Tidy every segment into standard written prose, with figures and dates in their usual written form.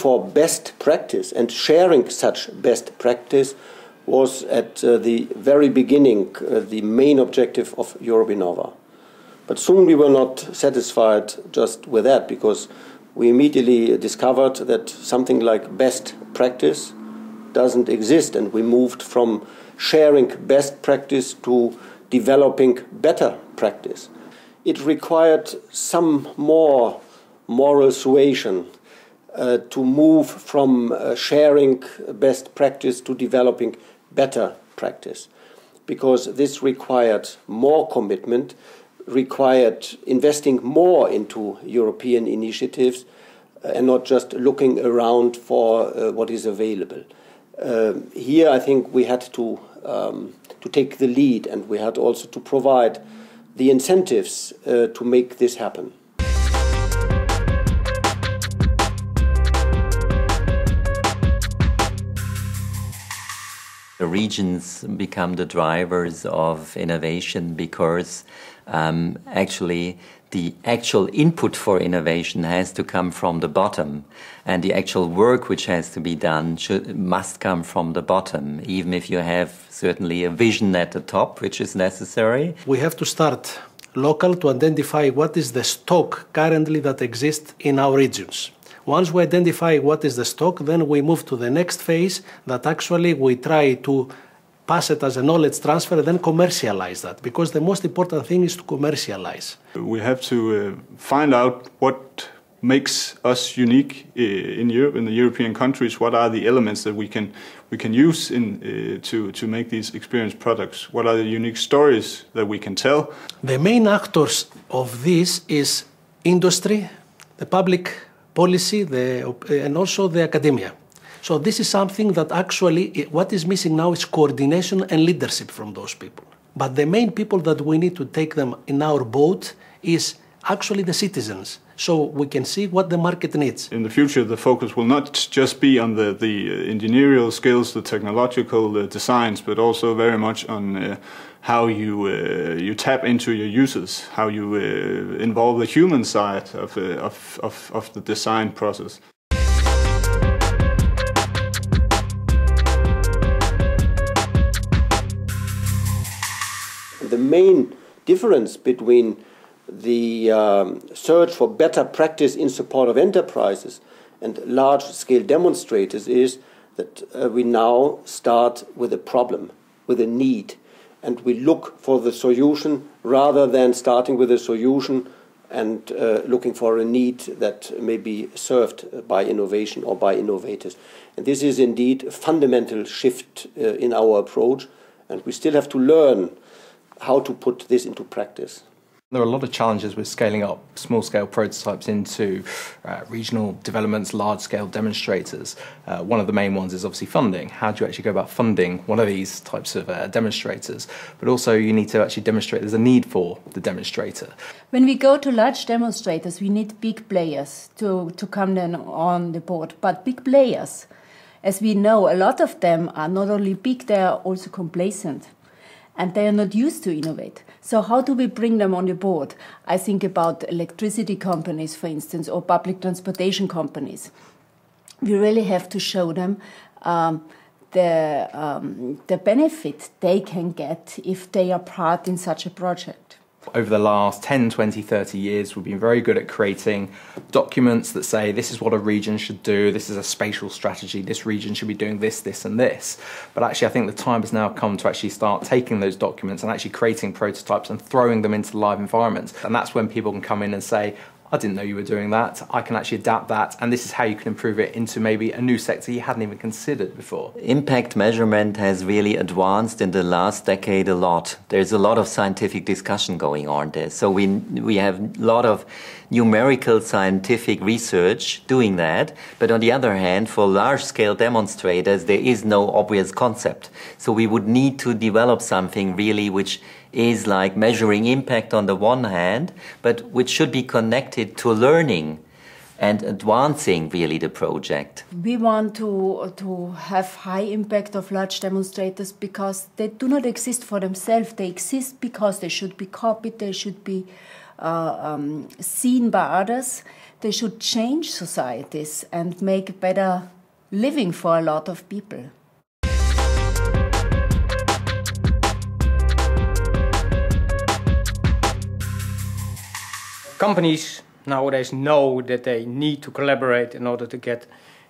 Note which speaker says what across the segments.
Speaker 1: for best practice and sharing such best practice was at the very beginning the main objective of Europe INNOVA. But soon we were not satisfied just with that, because we immediately discovered that something like best practice doesn't exist, and we moved from sharing best practice to developing better practice. It required some more moral suasion to move from sharing best practice to developing better practice, because this required more commitment, required investing more into European initiatives and not just looking around for what is available. Here I think we had to take the lead, and we had also to provide the incentives to make this happen.
Speaker 2: The regions become the drivers of innovation because actually the actual input for innovation has to come from the bottom, and the actual work which has to be done must come from the bottom, even if you have certainly a vision at the top, which is necessary.
Speaker 3: We have to start local to identify what is the stock currently that exists in our regions. Once we identify what is the stock, then we move to the next phase, that actually we try to pass it as a knowledge transfer and then commercialize that, because the most important thing is to commercialize.
Speaker 4: We have to find out what makes us unique in Europe, in the European countries. What are the elements that we can use to make these experience products? What are the unique stories that we can tell?
Speaker 3: The main actors of this is industry, the public policy, and also the academia. So this is something that actually, what is missing now is coordination and leadership from those people. But the main people that we need to take them in our boat is actually the citizens, so we can see what the market needs.
Speaker 4: In the future, the focus will not just be on the engineering skills, the technological designs, but also very much on how you tap into your users, how you involve the human side of the design process.
Speaker 1: The main difference between the search for better practice in support of enterprises and large-scale demonstrators is that we now start with a problem, with a need, and we look for the solution rather than starting with a solution and looking for a need that may be served by innovation or by innovators. And this is indeed a fundamental shift in our approach, and we still have to learn how to put this into practice.
Speaker 5: There are a lot of challenges with scaling up small-scale prototypes into regional developments, large-scale demonstrators. One of the main ones is obviously funding. How do you actually go about funding one of these types of demonstrators? But also you need to actually demonstrate there's a need for the demonstrator.
Speaker 6: When we go to large demonstrators, we need big players to come then on the board. But big players, as we know, a lot of them are not only big, they are also complacent. And they are not used to innovate. So how do we bring them on the board? I think about electricity companies, for instance, or public transportation companies. We really have to show them the benefit they can get if they are part in such a project.
Speaker 5: Over the last 10, 20, 30 years, we've been very good at creating documents that say this is what a region should do, this is a spatial strategy, this region should be doing this, this and this. But actually I think the time has now come to actually start taking those documents and actually creating prototypes and throwing them into live environments. And that's when people can come in and say, I didn't know you were doing that, I can actually adapt that, and this is how you can improve it into maybe a new sector you hadn't even considered before.
Speaker 2: Impact measurement has really advanced in the last decade a lot. There's a lot of scientific discussion going on there. So we have a lot of numerical scientific research doing that, but on the other hand, for large-scale demonstrators, there is no obvious concept. So we would need to develop something really which is like measuring impact on the one hand, but which should be connected to learning and advancing really the project.
Speaker 6: We want to have high impact of large demonstrators because they do not exist for themselves. They exist because they should be copied, they should be seen by others. they should change societies and make better living for a lot of people.
Speaker 7: Companies nowadays know that they need to collaborate in order to get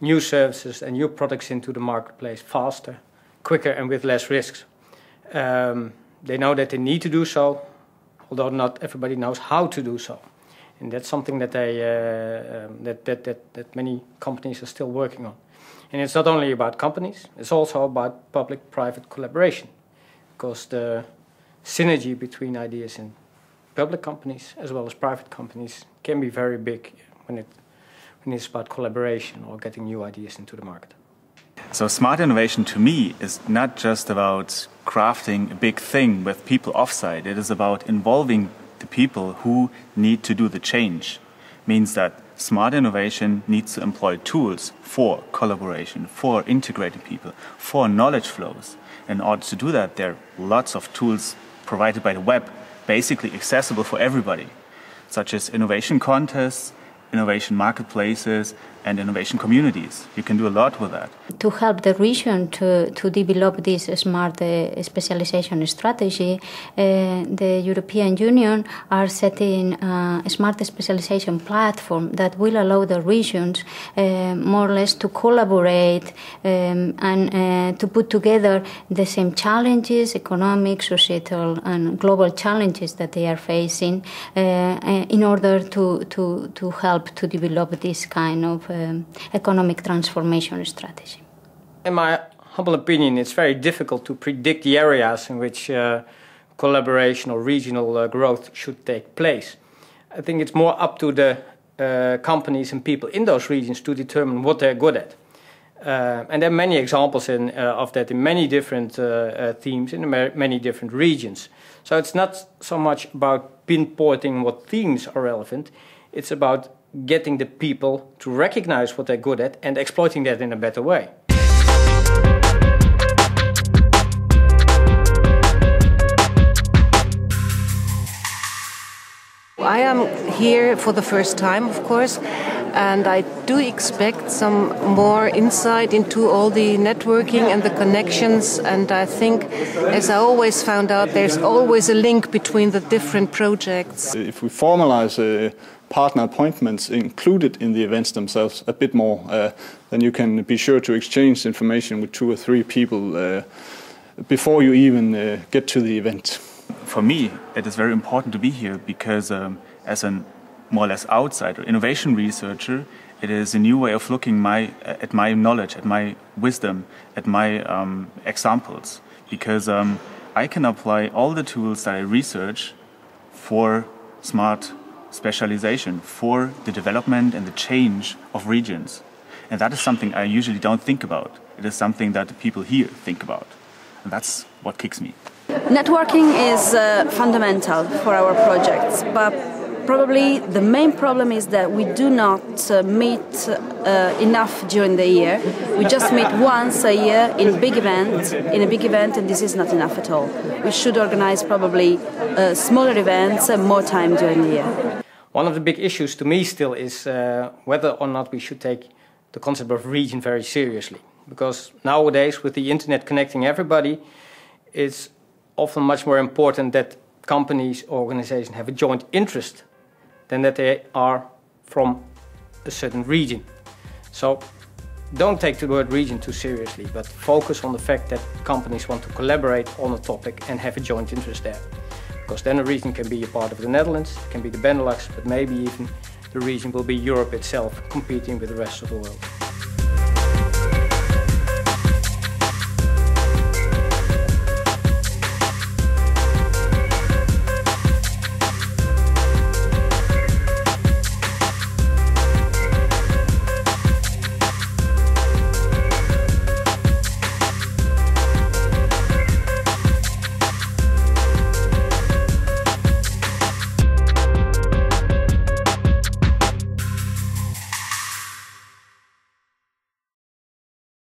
Speaker 7: new services and new products into the marketplace faster, quicker and with less risks. They know that they need to do so, although not everybody knows how to do so. And that's something that that many companies are still working on. And it's not only about companies, it's also about public-private collaboration, because the synergy between ideas in public companies as well as private companies can be very big when it's about collaboration or getting new ideas into the market.
Speaker 8: So smart innovation to me is not just about crafting a big thing with people offsite. It is about involving the people who need to do the change. Means that smart innovation needs to employ tools for collaboration, for integrating people, for knowledge flows. In order to do that, there are lots of tools provided by the web, basically accessible for everybody, such as innovation contests, innovation marketplaces, and innovation communities. You can do a lot with that.
Speaker 9: To help the region to develop this smart specialization strategy, the European Union are setting a smart specialization platform that will allow the regions more or less to collaborate and to put together the same challenges, economic, societal and global challenges that they are facing in order to help to develop this kind of economic transformation strategy.
Speaker 7: In my humble opinion, it's very difficult to predict the areas in which collaboration or regional growth should take place. I think it's more up to the companies and people in those regions to determine what they're good at. And there are many examples of that in many different themes in many different regions. So it's not so much about pinpointing what themes are relevant, it's about getting the people to recognize what they're good at and exploiting that in a better way.
Speaker 10: I am here for the first time, of course, and I do expect some more insight into all the networking and the connections, and I think, as I always found out, there's always a link between the different projects.
Speaker 4: If we formalize partner appointments included in the events themselves a bit more, then you can be sure to exchange information with 2 or 3 people before you even get to the event.
Speaker 8: For me, it is very important to be here because as a more or less outsider, innovation researcher, it is a new way of looking at my knowledge, at my wisdom, at my examples. Because I can apply all the tools that I research for smart specialization, for the development and the change of regions. And that is something I usually don't think about. It is something that the people here think about. And that's what kicks me.
Speaker 11: Networking is fundamental for our projects, but probably the main problem is that we do not meet enough during the year. We just meet once a year in a big event, and this is not enough at all. We should organize probably smaller events and more time during the year.
Speaker 7: One of the big issues to me still is whether or not we should take the concept of region very seriously. Because nowadays, with the internet connecting everybody, it's often much more important that companies or organizations have a joint interest than that they are from a certain region. So don't take the word region too seriously, but focus on the fact that companies want to collaborate on a topic and have a joint interest there. Because then a region can be a part of the Netherlands, it can be the Benelux, but maybe even the region will be Europe itself, competing with the rest of the world.